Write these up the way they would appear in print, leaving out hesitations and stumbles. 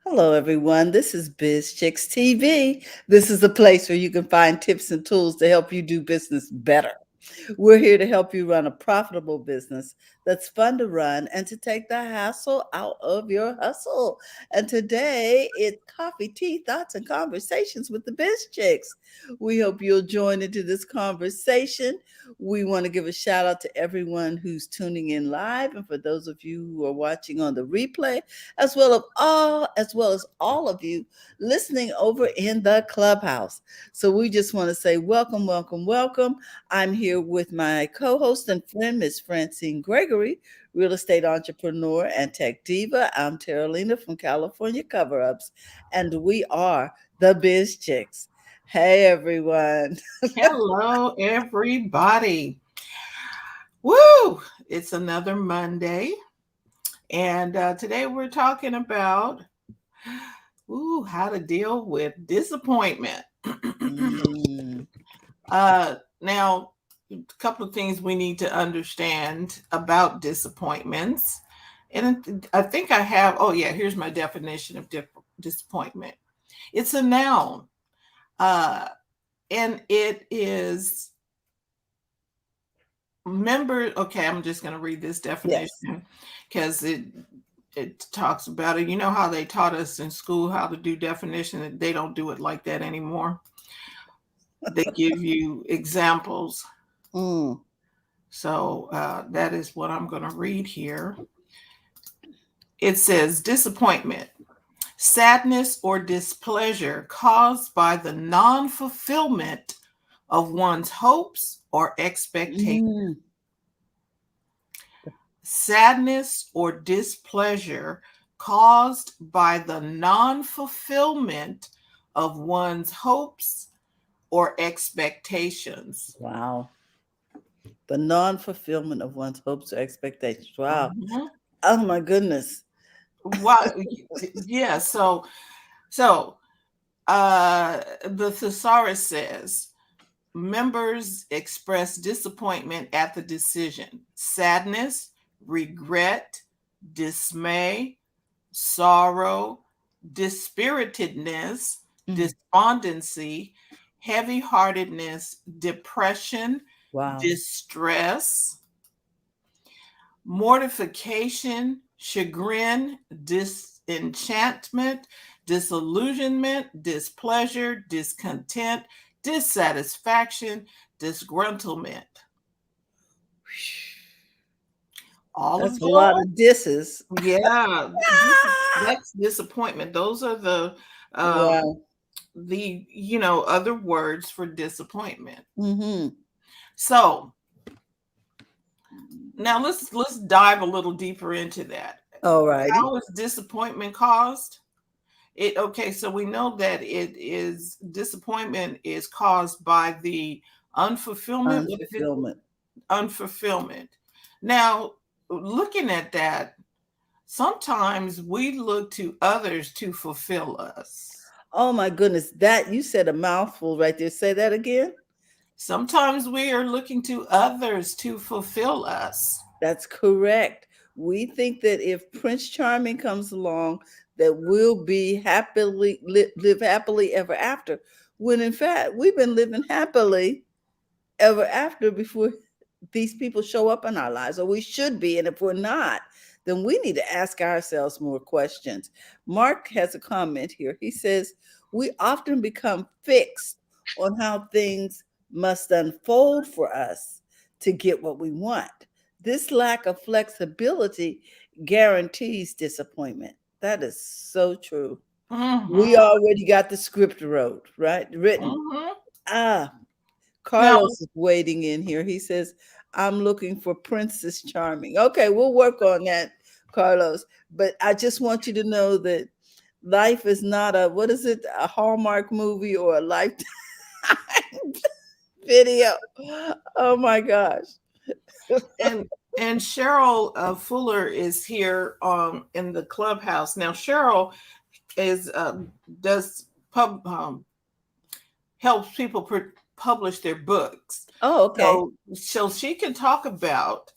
Hello, everyone. This is Biz Chicks TV. This is a place where you can find tips and tools to help you do business better. We're here to help you run a profitable business that's fun to run and to take the hassle out of your hustle. And today it's coffee, tea, thoughts, and conversations with the Biz Chicks. We hope you'll join into this conversation. We want to give a shout out to everyone who's tuning in live, and for those of you who are watching on the replay, as well as all of you listening over in the clubhouse. So we just want to say welcome, welcome, welcome. I'm here with my co host and friend, Miss Francine Gregory, real estate entrepreneur and tech diva. I'm Terralina from California Cover Ups, and we are the Biz Chicks. Hey, everyone. Hello, everybody. Woo! It's another Monday, and today we're talking about how to deal with disappointment. Mm, Now, a couple of things we need to understand about disappointments, and I think I have. Oh, yeah, here's my definition of disappointment. It's a noun, and it is okay, I'm just going to read this yes. definition because it talks about it. You know how they taught us in school how to do definition? They don't do it like that anymore. They give you examples. Mm, So that is what I'm going to read here. It says disappointment, sadness or displeasure caused by the non-fulfillment of one's hopes or expectations. mm. Sadness or displeasure caused by the non-fulfillment of one's hopes or expectations. Wow. The non fulfillment of one's hopes or expectations. Wow. Mhm. Oh, my goodness. Why? Yeah. So the thesaurus says members express disappointment at the decision, sadness, regret, dismay, sorrow, dispiritedness, Mm, despondency, heavy heartedness, depression, wow. distress, mortification, chagrin, disenchantment, disillusionment, displeasure, discontent, dissatisfaction, disgruntlement. All That's of a lot those, of disses. yeah, Ah! that's disappointment. Those are um Wow. the other words for disappointment. Mm-hmm. So now let's dive a little deeper into that. All righty. How is disappointment caused? So we know that it is disappointment is caused by the unfulfillment. What is it? Unfulfillment. Unfulfillment. Now, looking at that, sometimes we look to others to fulfill us. Oh my goodness. That you said a mouthful right there. Say that again. Sometimes we are looking to others to fulfill us. That's correct. We think that if Prince Charming comes along, that we'll be live happily ever after. When in fact we've been living happily ever after before these people show up in our lives, or we should be. And if we're not, then we need to ask ourselves more questions. Mark has a comment here. He says, we often become fixed on how things must unfold for us to get what we want. This lack of flexibility guarantees disappointment. That is so true. We Hmm. already got the script wrote, right? Written. Hmm. Ah, Now, Carlos is waiting in here. He says, I'm looking for Princess Charming. Okay, we'll work on that, Carlos. But I just want you to know that life is not what is it, a Hallmark movie or a Lifetime video. Oh my gosh. and and Cheryl Fuller is here in the clubhouse. Now, Cheryl is does pub helps people publish their books. Oh, okay. So she can talk about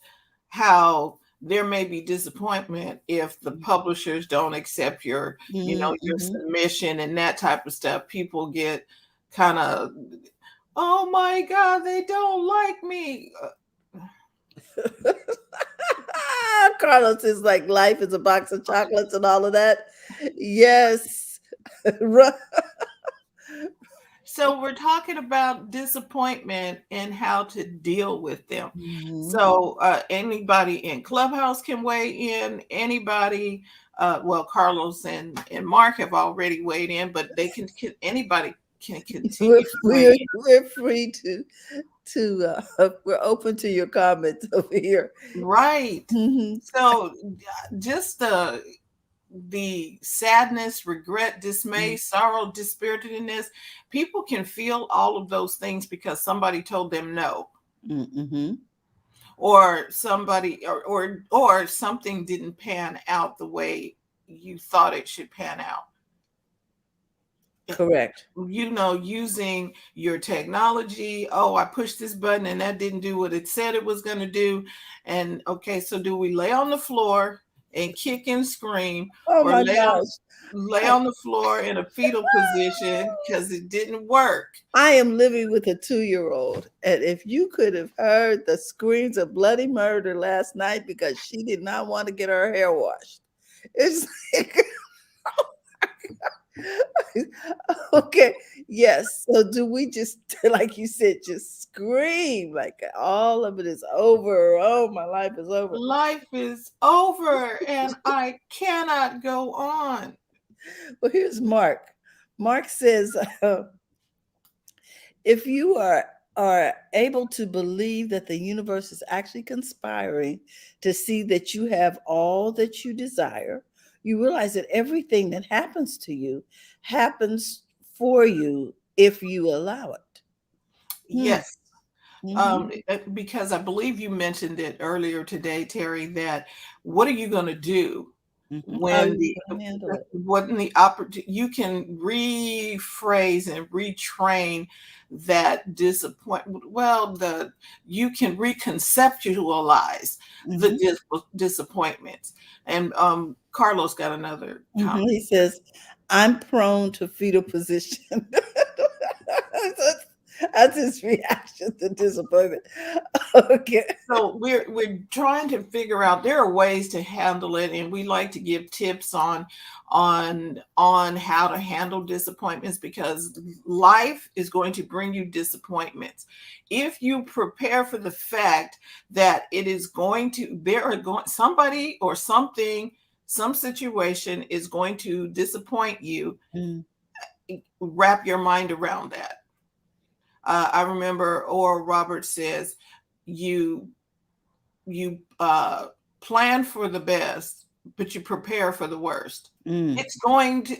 how there may be disappointment if the publishers don't accept your Mm-hmm. submission and that type of stuff. People get kind of, oh my God, they don't like me. Carlos is like life is a box of chocolates and all of that. Yes. Right. So we're talking about disappointment and how to deal with them. Mhm. So anybody in Clubhouse can weigh in. Anybody, well, Carlos and Mark have already weighed in, but anybody can We're, continue to weigh we're, in. we're free to we're open to your comments over here. Right. Mhm. So just the sadness, regret, dismay, sorrow, dispiritedness, people can feel all of those things because somebody told them no, Mhm. or somebody or something didn't pan out the way you thought it should pan out. Correct. Using your technology. Oh, I pushed this button and that didn't do what it said it was going to do. And okay, so do we lay on the floor and kick and scream, Oh or my gosh. lay I, on the floor in a fetal position because it didn't work? I am living with a 2-year-old, and if you could have heard the screams of bloody murder last night because she did not want to get her hair washed. It's like, okay, yes. So do we just, like you said, just scream like all of it is over? Oh, my life is over. Life is over and I cannot go on. Well, here's Mark. Mark says, if you are able to believe that the universe is actually conspiring to see that you have all that you desire, you realize that everything that happens to you happens for you if you allow it. Hmm. Yes. Mm-hmm. Because I believe you mentioned it earlier today, Terry, that what are you going to do Mm-hmm. How are when you going to handle it? the opportunity, you can rephrase and retrain that disappointment. Well, you can reconceptualize the Mm-hmm. disappointments. And Carlos got another Mm-hmm. comment. He says, I'm prone to fetal position. That's his reaction to disappointment. Okay. So we're trying to figure out, there are ways to handle it, and we like to give tips on how to handle disappointments, because life is going to bring you disappointments. If you prepare for the fact that it is going to, there are going, somebody or something, some situation is going to disappoint you, Mm. wrap your mind around that. I remember Oral Roberts says, you plan for the best, but you prepare for the worst. Mm.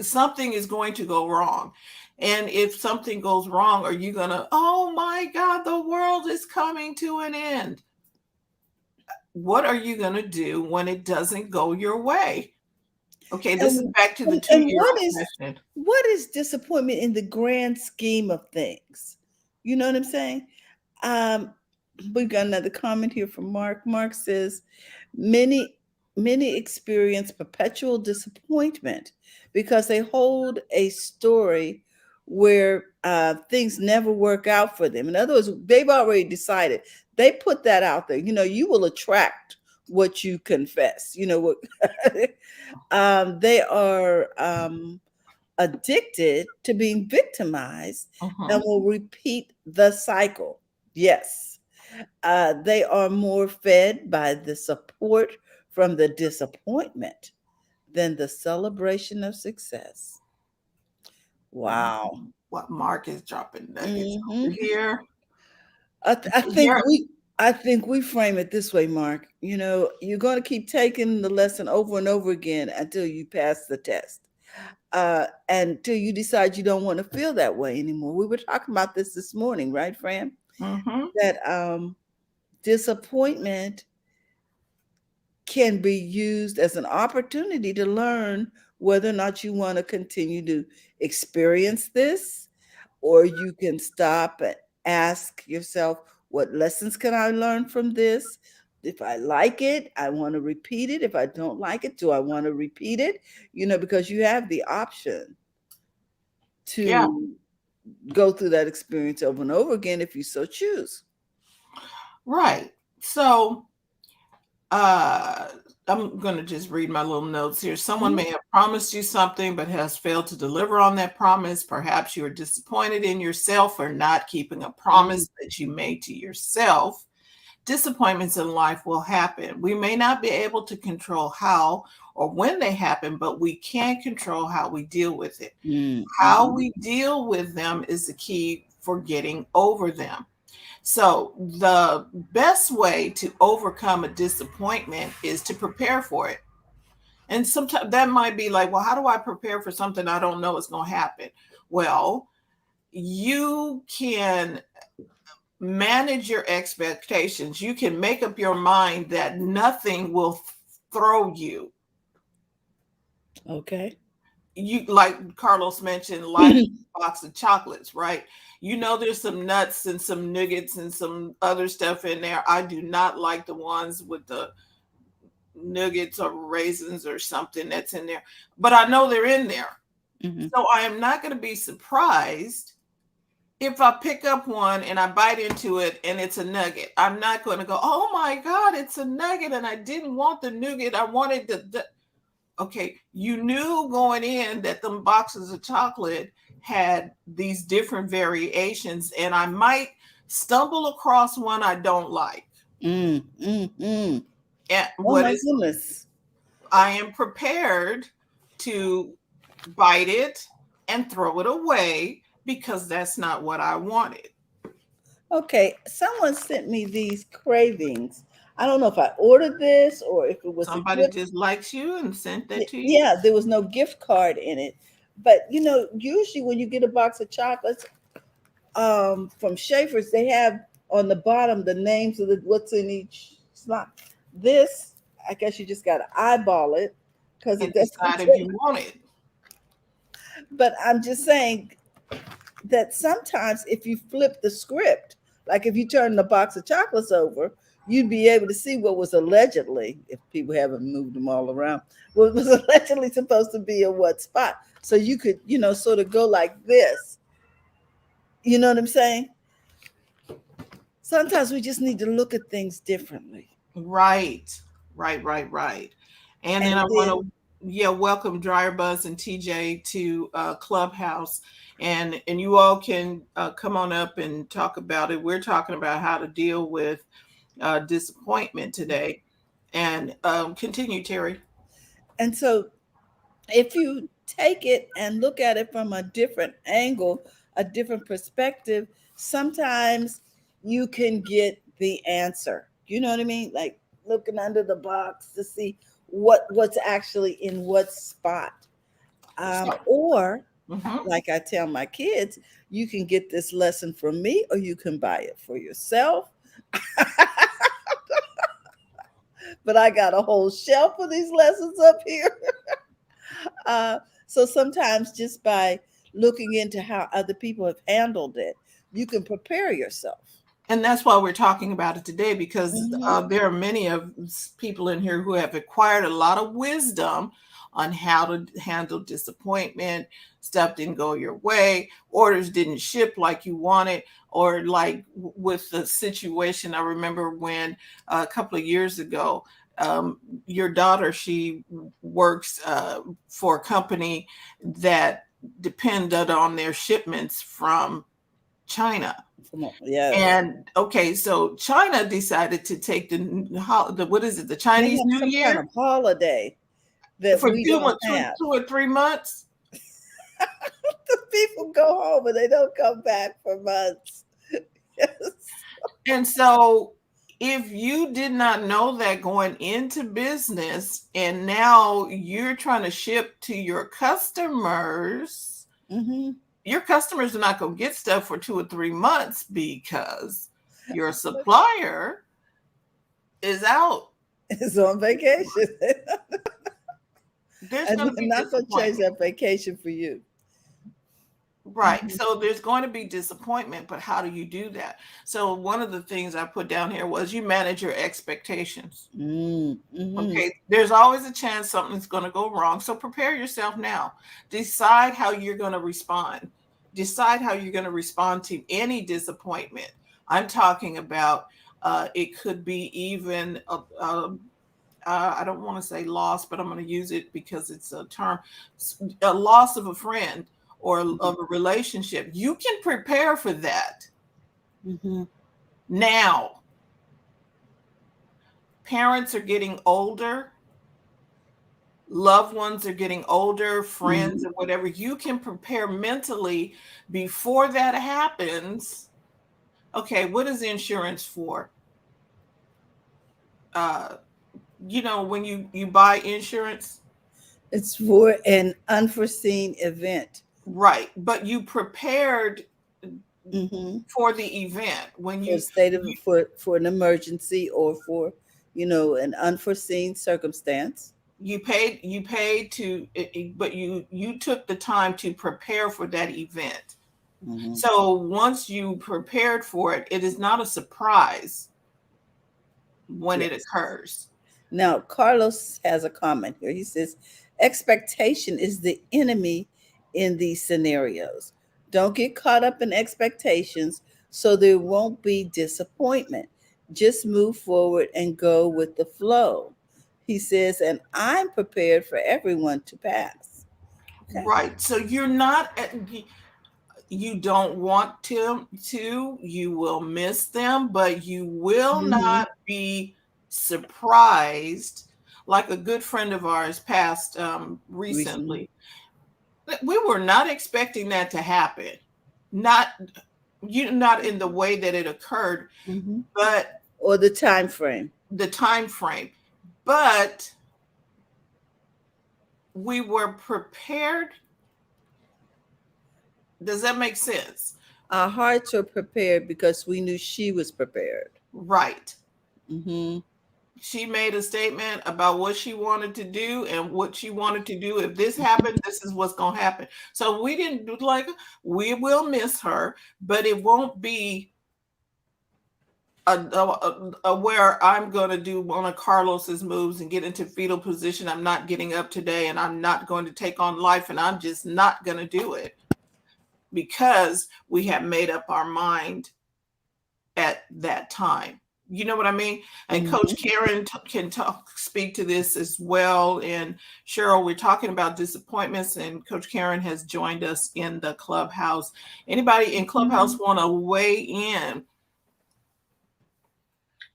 Something is going to go wrong. And if something goes wrong, are you going to, oh my God, the world is coming to an end? What are you going to do when it doesn't go your way? Okay, this is And, back to the and 2 and year what old is question. what is disappointment in the grand scheme of things? You know what I'm saying? Um, we've got another comment here from Mark. Mark says, many many experience perpetual disappointment because they hold a story where things never work out for them. In other words, they've already decided. They put that out there. You know, you will attract what you confess. You know what? They are addicted to being victimized and Mhm. will repeat the cycle. Yes. They are more fed by the support from the disappointment than the celebration of success. Wow. What Mark is dropping nuggets over Hmm. here. I think Here, we frame it this way, Mark. You know, you're going to keep taking the lesson over and over again until you pass the test. Until you decide you don't want to feel that way anymore. We were talking about this morning, right, Fran? mhm. That disappointment can be used as an opportunity to learn whether or not you want to continue to experience this, or you can stop and ask yourself, what lessons can I learn from this? If I like it, I want to repeat it. If I don't like it, do I want to repeat it? Because you have the option Yeah, to go through that experience over and over again if you so choose. right. So uh I'm going to just read my little notes here. Someone Mhm. may have promised you something but has failed to deliver on that promise. Perhaps you are disappointed in yourself for not keeping a Mm, promise that you made to yourself. Disappointments in life will happen. We may not be able to control how or when they happen, but we can control how we deal with it. mm, How mhm. we deal with them is the key for getting over them. So, the best way to overcome a disappointment is to prepare for it. And sometimes that might be like, well, how do I prepare for something I don't know is going to happen? Well, you can manage your expectations. You can make up your mind that nothing will throw you. Okay. You, like Carlos mentioned, life is a box of chocolates, right? There's some nuts and some nuggets and some other stuff in there. I do not like the ones with the nuggets or raisins or something that's in there, but I know they're in there. Mhm. So I am not going to be surprised if I pick up one and I bite into it and it's a nugget. I'm not going to go, oh my God, it's a nugget. And I didn't want the nugget. I wanted the okay, you knew going in that them boxes of chocolate had these different variations, and I might stumble across one I don't like. Mm, mm, mm. And Oh what my is goodness. I am prepared to bite it and throw it away because that's not what I wanted. Okay, someone sent me these cravings. I don't know if I ordered this or if it was a Somebody gift. just likes you and sent that to you. Yeah, there was no gift card in it. But usually when you get a box of chocolates from Schaefer's, they have on the bottom the names of what's in each slot. This, I guess you just got to eyeball it because And it doesn't decide if say. you want it. But I'm just saying that sometimes if you flip the script, like if you turn the box of chocolates over, you'd be able to see what was allegedly, if people haven't moved them all around, what was allegedly supposed to be in what spot. So you could, sort of go like this. You know what I'm saying? Sometimes we just need to look at things differently. Right, right. And then I And want then, to, yeah, welcome Dryer Buzz and TJ to Clubhouse, and you all can come on up and talk about it. We're talking about how to deal with disappointment today, and continue, Terry. and so if you take it and look at it from a different angle, a different perspective, sometimes you can get the answer. You know what I mean? Like looking under the box to see what's actually in what spot. So, Or mhm. like I tell my kids, you can get this lesson from me or you can buy it for yourself. But I got a whole shelf of these lessons up here. So sometimes just by looking into how other people have handled it, you can prepare yourself. And that's why we're talking about it today, because Hmm. there are many of people in here who have acquired a lot of wisdom on how to handle disappointment. Stuff didn't go your way, orders didn't ship like you wanted, or like with the situation. I remember when a couple of years ago, your daughter, she works for a company that depended on their shipments from China. Come on, yes. And okay, so China decided to take the what is it, the They Chinese have New some kind Year of holiday that for we two, don't what, have. 2 or 3 months. The people go home and they don't come back for months. Yes. And so if you did not know that going into business and now you're trying to ship to Hmm. your customers are not going to get stuff for 2 or 3 months because your supplier is out. It's on vacation. There's And going to they're be not going to change disappointment. that vacation for you. Right. Mhm. So there's going to be disappointment, but how do you do that? So one of the things I put down here was you manage your expectations. Mm, mhm. Okay, there's always a chance something's going to go wrong. So prepare yourself now. Decide how you're going to respond. Decide how you're going to respond to any disappointment. I'm talking about it could be even I don't want to say loss, but I'm going to use it because it's a term, a loss of a friend or Mhm. of a relationship. You can prepare for that Mhm. now. Parents are getting older, loved ones are getting older, friends Mhm. or whatever. You can prepare mentally before that happens. Okay, what is insurance for? Uh, when you buy insurance, It's for an unforeseen event. right? But you prepared Mhm. for the event when For a state of for an emergency or for, an unforeseen circumstance. you paid but you took the time to prepare for that event. Mhm. So once you prepared for it, it is not a surprise when it Yes. occurs. Now, Carlos has a comment here. He says, expectation is the enemy in these scenarios. Don't get caught up in expectations so there won't be disappointment. Just move forward and go with the flow. He says, and I'm prepared for everyone to pass. Okay. Right. So you're not you don't want you will miss them, but you will Hmm. not be surprised. Like a good friend of ours passed Recently. recently. We were not expecting that to happen. Not not in the way that it occurred, Hmm. but Or the time frame. the time frame. But we were prepared. Does that make sense? Our hearts are prepared because we knew she was prepared. Right. Hmm. She made a statement about what she wanted to do and what she wanted to do. If this happened, this is what's going to happen. So we didn't do like, we will miss her, but it won't be where I'm going to do one of Carlos's moves and get into fetal position. I'm not getting up today and I'm not going to take on life and I'm just not going to do it because we have made up our mind at that time. You know what I mean? And Coach Hmm. Karen can speak to this as well. And Cheryl, we're talking about disappointments, and Coach Karen has joined us in the clubhouse. Anybody in clubhouse want to weigh in?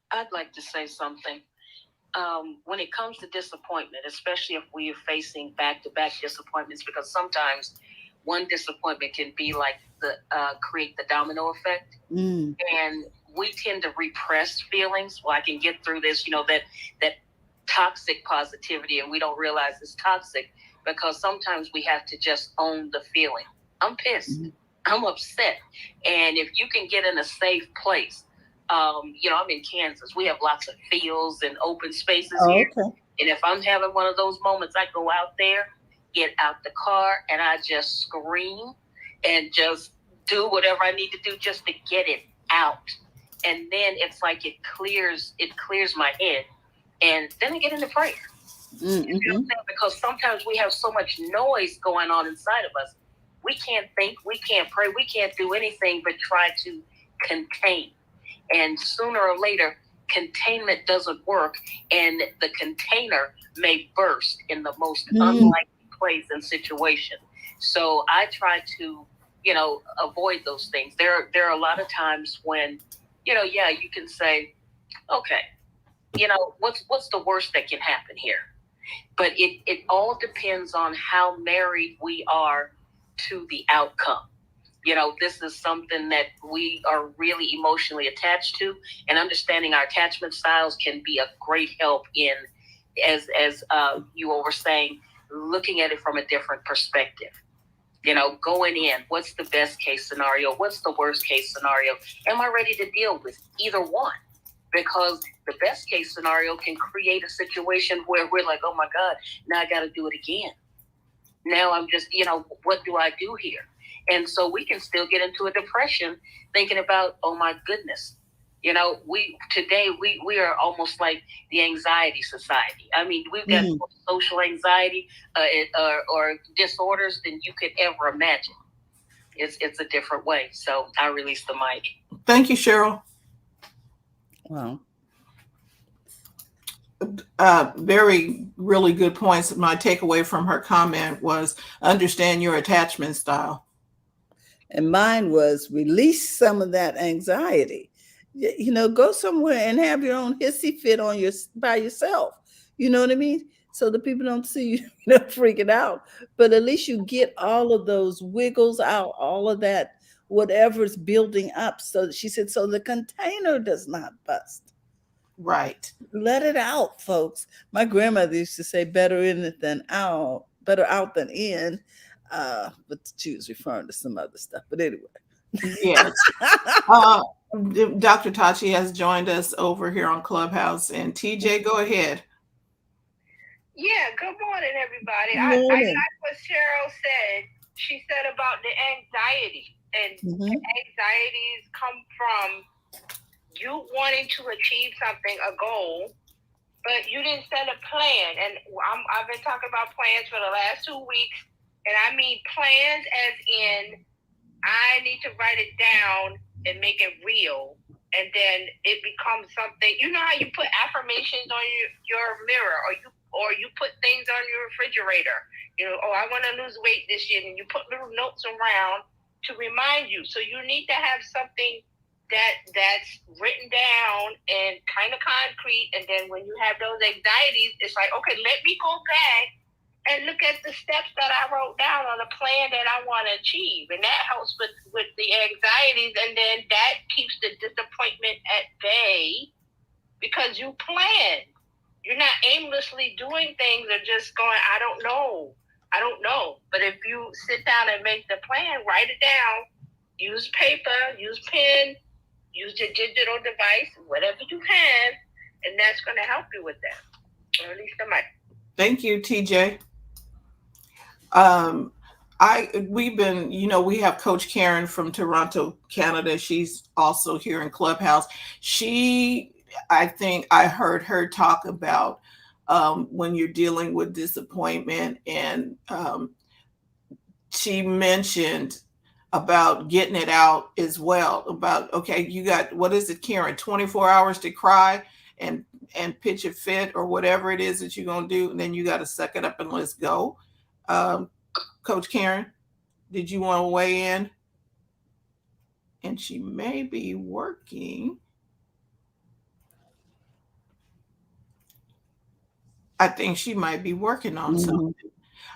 I'd like to say something. When it comes to disappointment, especially if we are facing back-to-back disappointments, because sometimes one disappointment can be like the create the domino effect, and we tend to repress feelings. Well, I can get through this, that toxic positivity, and we don't realize it's toxic because sometimes we have to just own the feeling. I'm pissed. Mm-hmm. I'm upset, and if you can get in a safe place. I'm in Kansas. We have lots of fields and open spaces Oh, here. okay. And if I'm having one of those moments, I go out there, get out the car, and I just scream and just do whatever I need to do just to get it out. And then it's like it clears my head. And then I get into prayer. You know what I'm Mm-hmm. saying? Because sometimes we have so much noise going on inside of us. We can't think, we can't pray, we can't do anything but try to contain. And sooner or later, containment doesn't work, and the container may burst in the most unlikely place and situation. So I try to, avoid those things. There are a lot of times when, yeah, you can say, okay, what's the worst that can happen here? But it all depends on how married we are to the outcome. This is something that we are really emotionally attached to, and understanding our attachment styles can be a great help in, as you all were saying, looking at it from a different perspective. Going in, what's the best case scenario? What's the worst case scenario? Am I ready to deal with either one? Because the best case scenario can create a situation where we're like, oh my God, now I got to do it again. Now I'm just, what do I do here? And so we can still get into a depression thinking about, oh my goodness, you know, we are almost like the anxiety society. I mean, we've got more social anxiety or disorders than you could ever imagine. It's a different way. So I release the mic. Thank you, Cheryl. Wow. Very, really good points. My takeaway from her comment was understand your attachment style. And mine was release some of that anxiety. You know, go somewhere and have your own hissy fit by yourself. You know what I mean? So the people don't see you, freaking out. But at least you get all of those wiggles out, all of that, whatever's building up. So she said, so the container does not bust. Right. Let it out, folks. My grandmother used to say, better out than in. But she was referring to some other stuff. But anyway. Yes. Dr. Tachi has joined us over here on Clubhouse. And TJ, go ahead. Yeah, good morning, everybody. Good morning. I like what Cheryl said. She said about the anxiety. And the anxieties come from you wanting to achieve something, a goal, but you didn't set a plan. And I've been talking about plans for the last 2 weeks. And I mean plans as in I need to write it down and make it real. And then it becomes something. You know how you put affirmations on your mirror or you put things on your refrigerator. You know, oh, I want to lose weight this year. And you put little notes around to remind you. So you need to have something that's written down and kind of concrete. And then when you have those anxieties, it's like, okay, let me go back and look at the steps that I wrote down on a plan that I want to achieve. And that helps with the anxieties. And then that keeps the disappointment at bay because you planned. You're not aimlessly doing things or just going, I don't know. But if you sit down and make the plan, write it down, use paper, use pen, use your digital device, whatever you have, and that's going to help you with that. Or at least the mic. Thank you, TJ. We've been, we have Coach Karen from Toronto, Canada. She's also here in Clubhouse. I think I heard her talk about when you're dealing with disappointment, and she mentioned about getting it out as well. About, okay, you got, what is it, Karen, 24 hours to cry and pitch a fit or whatever it is that you're going to do. And then you got to suck it up and let's go. Coach Karen, did you want to weigh in? And she may be working. I think she might be working on something.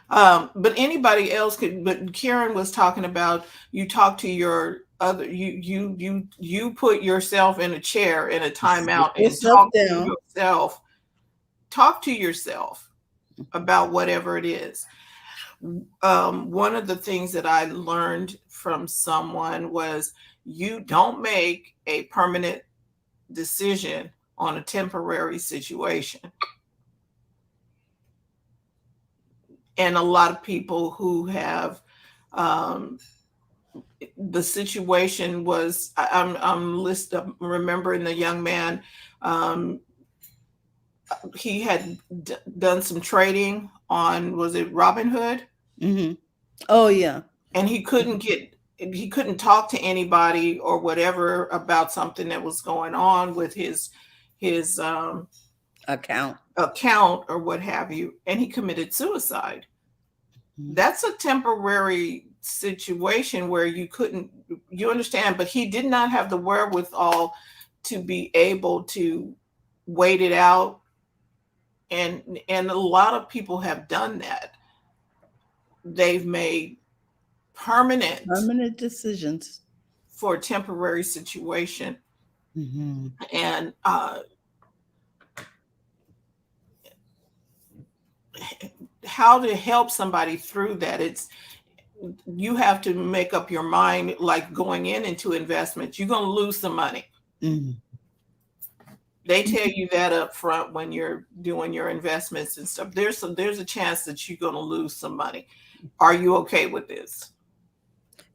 But anybody else could, but Karen was talking about, you talk to your other, you put yourself in a chair in a timeout and talk to yourself about whatever it is. One of the things that I learned from someone was you don't make a permanent decision on a temporary situation. And a lot of people who have the situation was, I'm remembering the young man, he had done some trading on, was it Robinhood? Mm-hmm. Oh yeah. And he couldn't talk to anybody or whatever about something that was going on with his account or what have you, and he committed suicide. That's a temporary situation where you understand, but he did not have the wherewithal to be able to wait it out. And a lot of people have done that. They've made permanent decisions for a temporary situation. Mm-hmm. And how to help somebody through that, you have to make up your mind, like going into investments, you're going to lose some money. Mm-hmm. They tell you that up front when you're doing your investments and stuff. There's a chance that you're going to lose some money. Are you okay with this?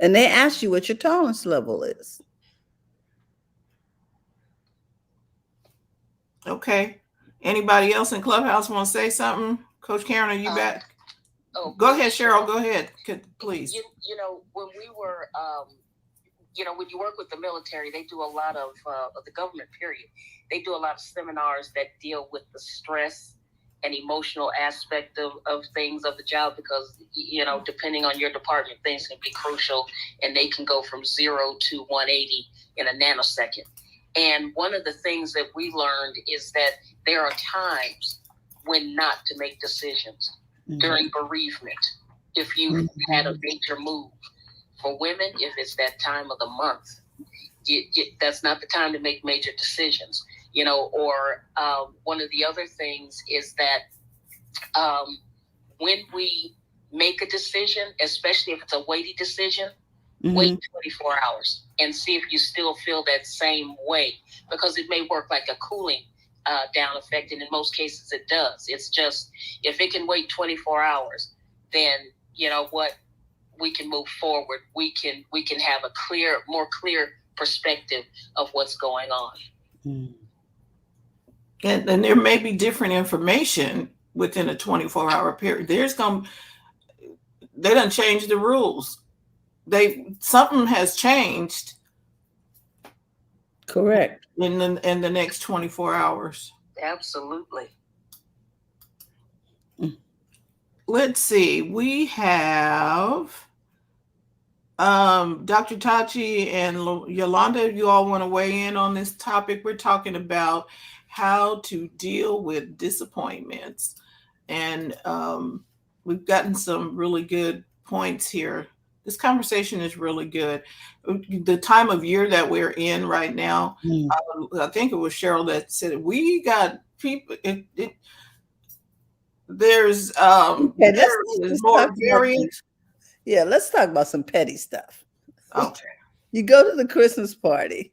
And they ask you what your tolerance level is. Okay. Anybody else in Clubhouse want to say something? Coach Karen, are you back? Oh, go ahead, Cheryl. Go ahead, please. You know, when we were, you know, when you work with the military, they do a lot of the government, period. They do a lot of seminars that deal with the stress and emotional aspect of things of the job, because, you know, depending on your department, things can be crucial and they can go from 0 to 180 in a nanosecond. And one of the things that we learned is that there are times when not to make decisions. During bereavement, if you had a major move. For women, if it's that time of the month, that's not the time to make major decisions. You know, or one of the other things is that when we make a decision, especially if it's a weighty decision, wait 24 hours and see if you still feel that same way, because it may work like a cooling down effect, and in most cases it does. It's just, if it can wait 24 hours, then you know what, we can move forward. We can have a more clear perspective of what's going on. And there may be different information within a 24-hour period. They done changed the rules. Something has changed. Correct. In the next 24 hours. Absolutely. Let's see. We have Dr. Tachi and Yolanda. You all want to weigh in on this topic? We're talking about how to deal with disappointments, and we've gotten some really good points here. This conversation is really good. The time of year that we're in right now, I think it was Cheryl that said it. We got people. There's more variant. Yeah, let's talk about some petty stuff. Okay. You go to the Christmas party,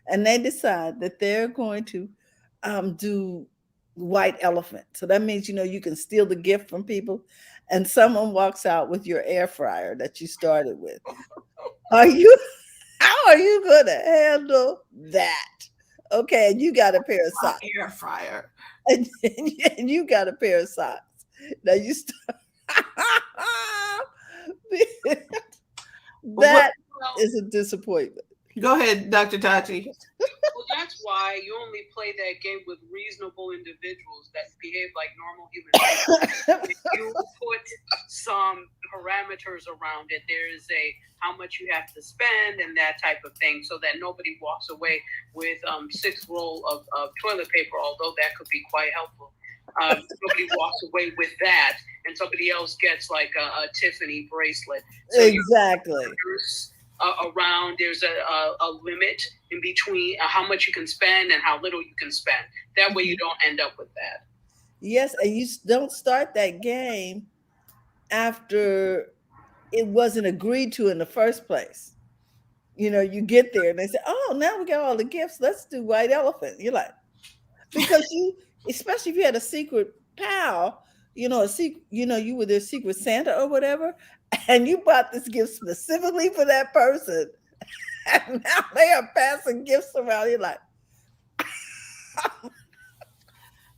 and they decide that they're going to do white elephant. So that means, you know, you can steal the gift from people, and someone walks out with your air fryer that you started with. How are you going to handle that? Okay, and you got a pair of socks. Air fryer. And you got a pair of socks. Now you start. That is a disappointment. Go ahead, Dr. Tachi. Well, that's why you only play that game with reasonable individuals that behave like normal human beings. If you put some parameters around it, there is how much you have to spend and that type of thing, so that nobody walks away with 6 rolls of toilet paper, although that could be quite helpful. Nobody walks away with that, and somebody else gets like a Tiffany bracelet. So exactly. Around, there's a limit in between how much you can spend and how little you can spend. That way you don't end up with that. Yes, and you don't start that game after it wasn't agreed to in the first place. You know, you get there and they say, oh, now we got all the gifts, let's do white elephant. You're like, because especially if you had a secret pal, you know, you were their secret Santa or whatever, and you bought this gift specifically for that person, and now they are passing gifts around. You're like,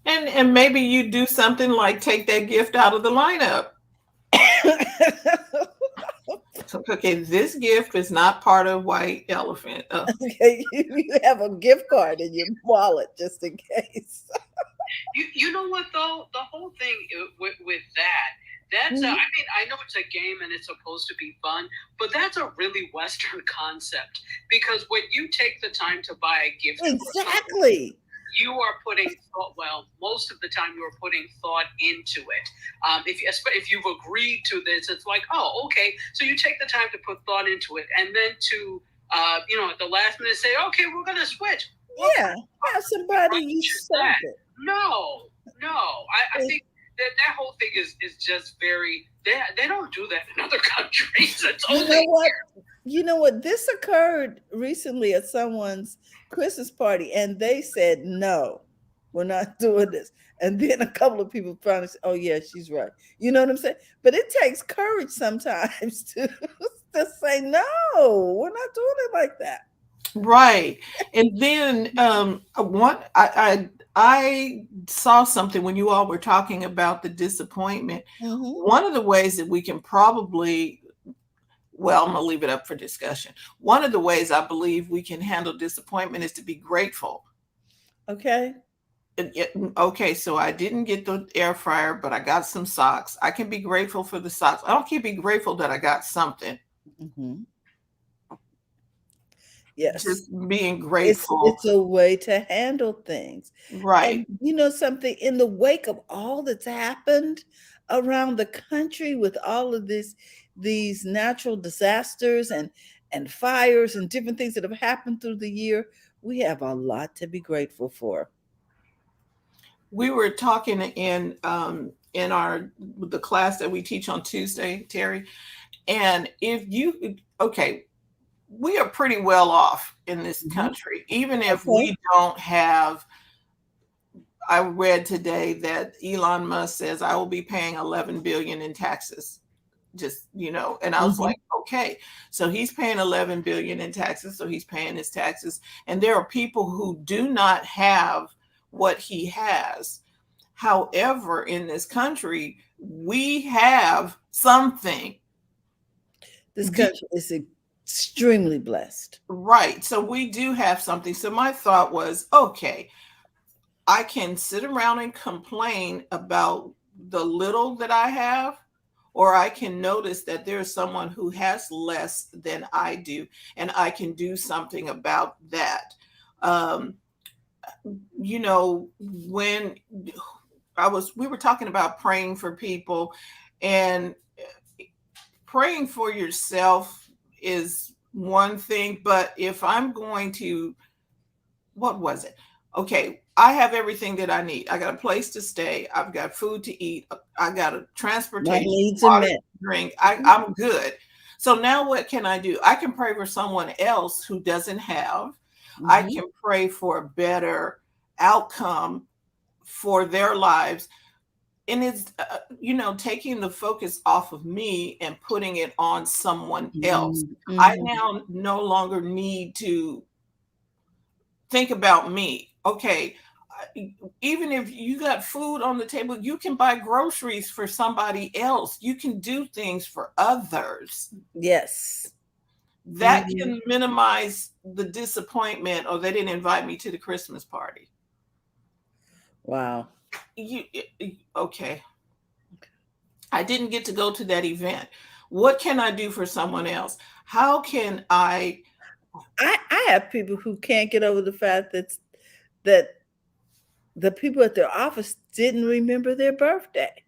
and maybe you do something like take that gift out of the lineup. So, okay, this gift is not part of white elephant. Okay, you have a gift card in your wallet just in case. You know what though? The whole thing with that's I mean, I know it's a game and it's supposed to be fun, but that's a really Western concept, because when you take the time to buy a gift, exactly, you are putting thought. Well, most of the time you are putting thought into it. If you've agreed to this, it's like, oh, okay. So you take the time to put thought into it, and then to at the last minute say, okay, we're gonna switch. Yeah, have somebody you start it. No. I think that whole thing is just very. They don't do that in other countries. It's only You know what? This occurred recently at someone's Christmas party, and they said, no, we're not doing this. And then a couple of people finally said, oh, yeah, she's right. You know what I'm saying? But it takes courage sometimes to just say, no, we're not doing it like that. Right. And then one I saw something when you all were talking about the disappointment. Mm-hmm. One of the ways that we can probably, well, I'm gonna leave it up for discussion. One of the ways I believe we can handle disappointment is to be grateful. Okay. Okay, so I didn't get the air fryer, but I got some socks. I can be grateful for the socks. I don't keep be grateful that I got something. Mm-hmm. Yes. Just being It's grateful. it's a way to handle things. Right. And you know something, in the wake of all that's happened around the country with all of these natural disasters and fires and different things that have happened through the year, we have a lot to be grateful for. We were talking in our the class that we teach on Tuesday, Terry, and if you okay, we are pretty well off in this Mhm. country, even if Okay. we don't have. I read today that Elon Musk says I will be paying 11 billion in taxes. Just, and I was Mhm. like, okay, so he's paying 11 billion in taxes, so he's paying his taxes, and there are people who do not have what he has. However, in this country, we have something. This country is extremely blessed. Right. So we do have something. So my thought was, okay, I can sit around and complain about the little that I have, or I can notice that there's someone who has less than I do, and I can do something about that. Um, when we were talking about praying for people, and praying for yourself is one thing, but if I'm going to, what was it? Okay, I have everything that I need. I got a place to stay. I've got food to eat. I got a My transportation, needs are water, met. drink. I'm good. So now what can I do? I can pray for someone else who doesn't have. I Mhm. can pray for a better outcome for their lives. And it's, taking the focus off of me and putting it on someone else. Mhm. I Mhm. now no longer need to think about me. Okay, even if you got food on the table, you can buy groceries for somebody else. You can do things for others. Yes. That Mhm. can minimize the disappointment, or they didn't invite me to the Christmas party. Wow. Okay, I didn't get to go to that event. What can I do for someone else? How can I? I have people who can't get over the fact that the people at their office didn't remember their birthday.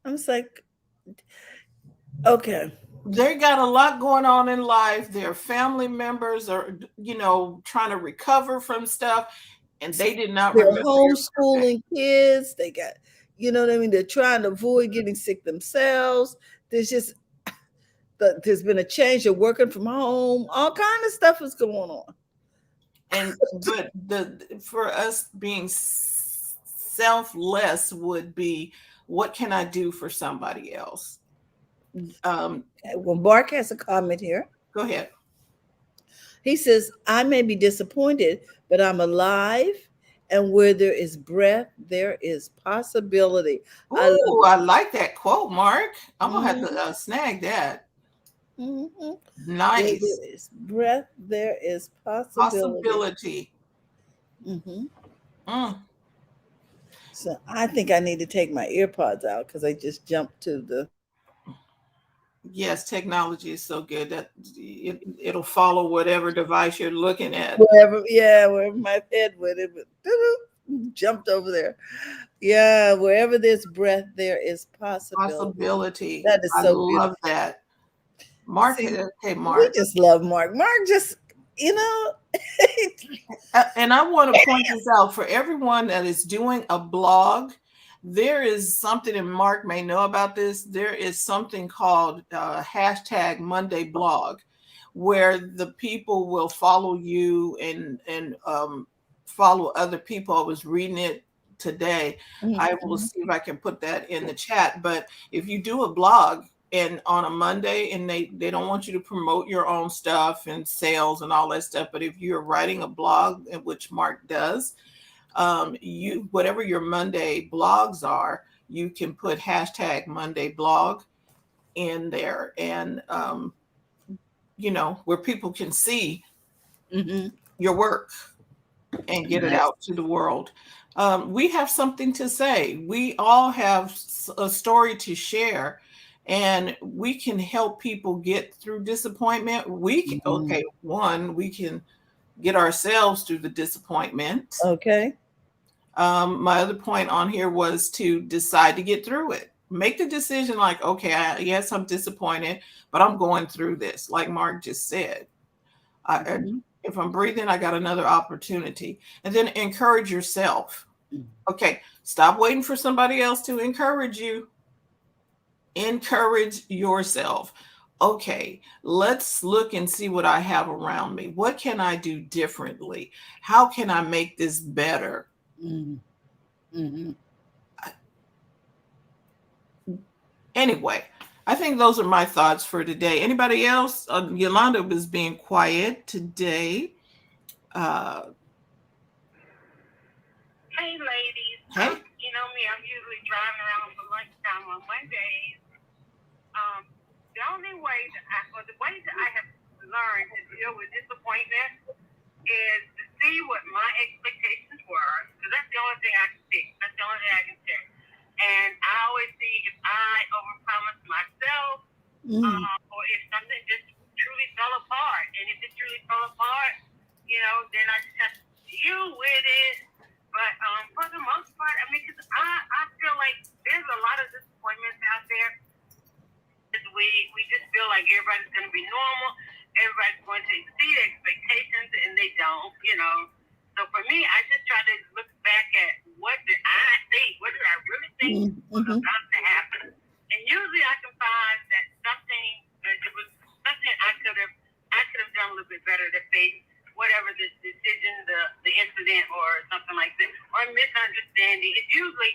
I'm just like, okay. They got a lot going on in life. Their family members are, trying to recover from stuff, and they did not They're remember your birthday. homeschooling kids. They got, you know what I mean? They're trying to avoid getting sick themselves. There's just there's been a change. They're working from home. All kind of stuff is going on. And but the for us being selfless would be, what can I do for somebody else? Um, Well, Mark has a comment here. Go ahead. He says, I may be disappointed, but I'm alive. And where there is breath, there is possibility. I love Oh, I like that quote, Mark. I'm gonna have it. to snag that. Mhm. Where Nice. there is breath, there is possibility. Possibility. Hmm. Mm. So I think I need to take my earpods out because I just jumped to the Yes, technology is so good that it'll follow whatever device you're looking at. wherever my head went, it jumped over there. Yeah, wherever there's breath, there is possibility. Possibility. That is I so love beautiful. that. Mark, See, hey, we Mark. just love Mark. Mark just, you know, And I want to point this out for everyone that is doing a blog. There is something, and Mark may know about this. There is something called hashtag Monday blog, where the people will follow you and follow other people. I was reading it today. I will Mhm. see if I can put that in the chat. But if you do a blog and on a Monday, and they don't want you to promote your own stuff and sales and all that stuff. But if you're writing a blog, which Mark does, you whatever your Monday blogs are, you can put hashtag Monday blog in there, and where people can see your work and get it out to the world. We have something to say. We all have a story to share, and we can help people get through disappointment. We can get ourselves through the disappointment. Okay. My other point on here was to decide to get through it. Make the decision like, okay, yes, I'm disappointed, but I'm going through this. Like Mark just said, if I'm breathing, I got another opportunity. And then encourage yourself. Okay, stop waiting for somebody else to encourage you. Encourage yourself. Okay, let's look and see what I have around me. What can I do differently? How can I make this better? Anyway, I think those are my thoughts for today. Anybody else? Yolanda was being quiet today. Hey, ladies. Hey. You know me, I'm usually driving around for lunchtime on Mondays. The only way the way that I have learned to deal with disappointment is to see what my expectations were, because that's the only thing I can see. That's the only thing I can check. And I always see if I overpromise myself, or if something just truly fell apart. And if it truly fell apart, then I just have to deal with it. But for the most part, I mean, because I feel like there's a lot of disappointments out there. We just feel like everybody's going to be normal. Everybody's going to exceed expectations, and they don't, So for me, I just try to look back at what did I think? What did I really think was about to happen? And usually I can find that it was something I could have done a little bit better to face whatever the decision, the incident, or something like that, or misunderstanding. It's usually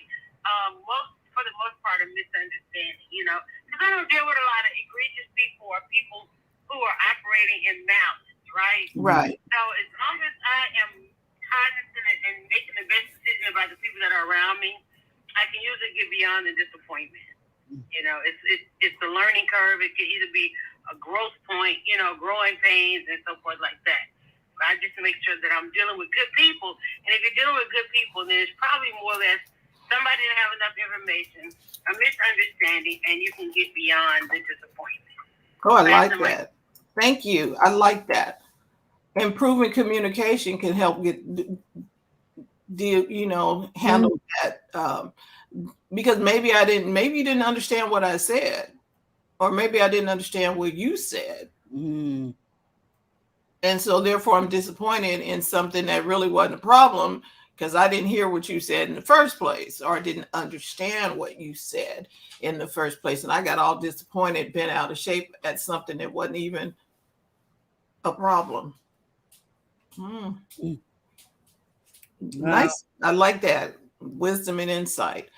for the most part, a misunderstanding, because I don't deal with a lot of egregious people or people who are operating in malice, right? Right. So as long as I am cognizant and making the best decision about the people that are around me, I can usually get beyond the disappointment. It's a learning curve. It can either be a growth point, growing pains and so forth like that. I just make sure that I'm dealing with good people. And if you're dealing with good people, then it's probably more or less somebody didn't have enough information, a misunderstanding, and you can get beyond the disappointment. Oh, I like that. Thank you. I like that. Improving communication can help handle that. Because maybe you didn't understand what I said, or maybe I didn't understand what you said. And so therefore I'm disappointed in something that really wasn't a problem because I didn't hear what you said in the first place, or I didn't understand what you said in the first place. And I got all disappointed, bent out of shape at something that wasn't even a problem. Nice. I like that. Wisdom and insight.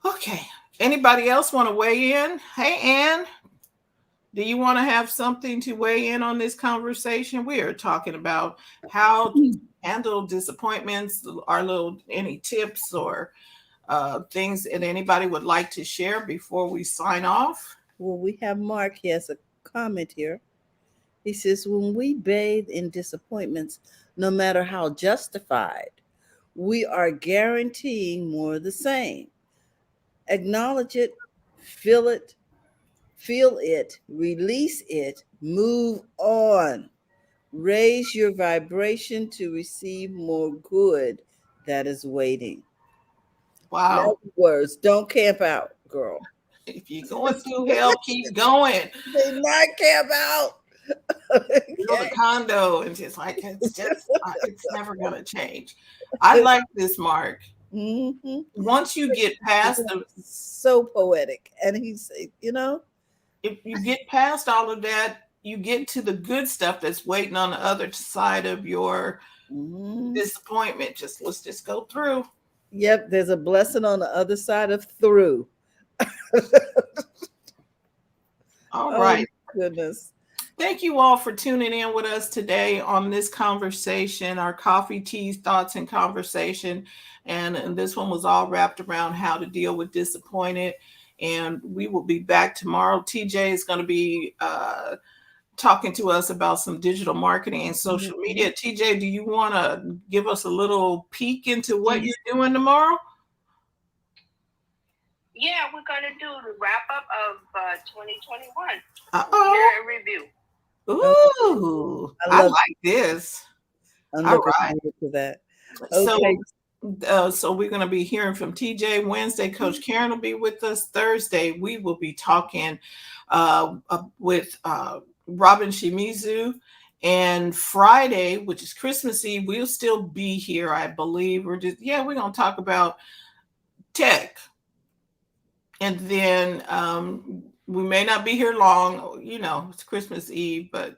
Okay. Anybody else want to weigh in? Hey, Ann, do you want to have something to weigh in on this conversation? We are talking about how to handle disappointments, any tips or things that anybody would like to share before we sign off. Well, we have Mark. He has a comment here. He says, when we bathe in disappointments, no matter how justified, we are guaranteeing more of the same. Acknowledge it, feel it, release it, move on. Raise your vibration to receive more good that is waiting. Wow. In other words, don't camp out, girl. If you're going through hell, keep going. Do not camp out. Build a condo and it's never going to change. I like this, Mark. Once you get past so poetic, and he's, if you get past all of that, you get to the good stuff that's waiting on the other side of your disappointment. Let's just go through. Yep, there's a blessing on the other side of through. All Oh, right. goodness. Thank you all for tuning in with us today on this conversation, our coffee, teas, thoughts, and conversation. And this one was all wrapped around how to deal with disappointed. And we will be back tomorrow. TJ is going to be talking to us about some digital marketing and social media. TJ, do you want to give us a little peek into what you're doing tomorrow? Yeah, we're going to do the wrap up of 2021. Uh-oh. Year in review. Ooh, I like this. I'm All looking right. forward to that. So, Okay. so we're going to be hearing from TJ Wednesday. Coach Karen will be with us Thursday. We will be talking with Robin Shimizu. And Friday, which is Christmas Eve, we'll still be here, I believe. We're going to talk about tech. And then we may not be here long. You know, it's Christmas Eve, but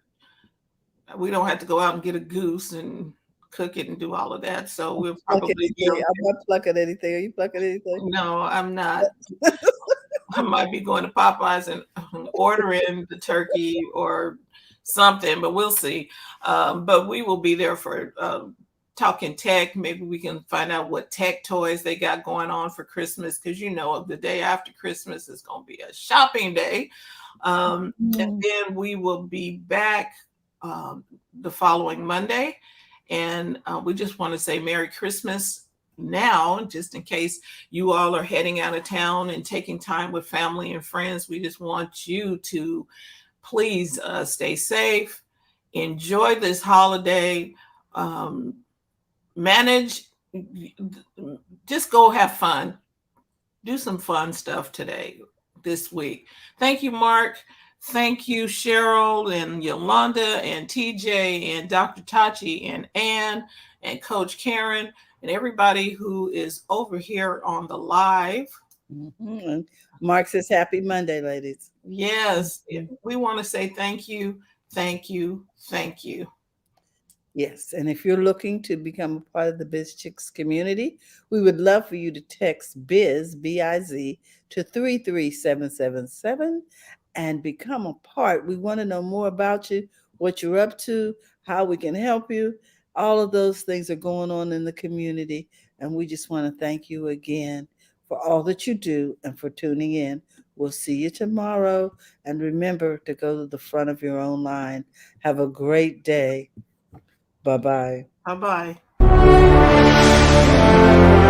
we don't have to go out and get a goose and cook it and do all of that. So we'll probably be I'm not plucking anything. Are you plucking anything? No, I'm not. I might be going to Popeyes and ordering the turkey or something, but we'll see. But we will be there for talking tech. Maybe we can find out what tech toys they got going on for Christmas, because you know the day after Christmas is going to be a shopping day. And then we will be back the following Monday. And we just want to say Merry Christmas now, just in case you all are heading out of town and taking time with family and friends. We just want you to please stay safe, enjoy this holiday, manage, just go have fun, do some fun stuff this week. Thank you, Mark. Thank you, Cheryl and Yolanda and TJ and Dr. Tachi and Ann and Coach Karen and everybody who is over here on the live. And Mark says happy Monday, ladies. Yes, we want to say thank you, thank you, thank you. Yes, and if you're looking to become a part of the Biz Chicks community, we would love for you to text BIZ, B-I-Z, to 33777 and become a part. We want to know more about you, what you're up to, how we can help you. All of those things are going on in the community, and we just want to thank you again for all that you do and for tuning in. We'll see you tomorrow, and remember to go to the front of your own line. Have a great day. Bye-bye. Bye-bye.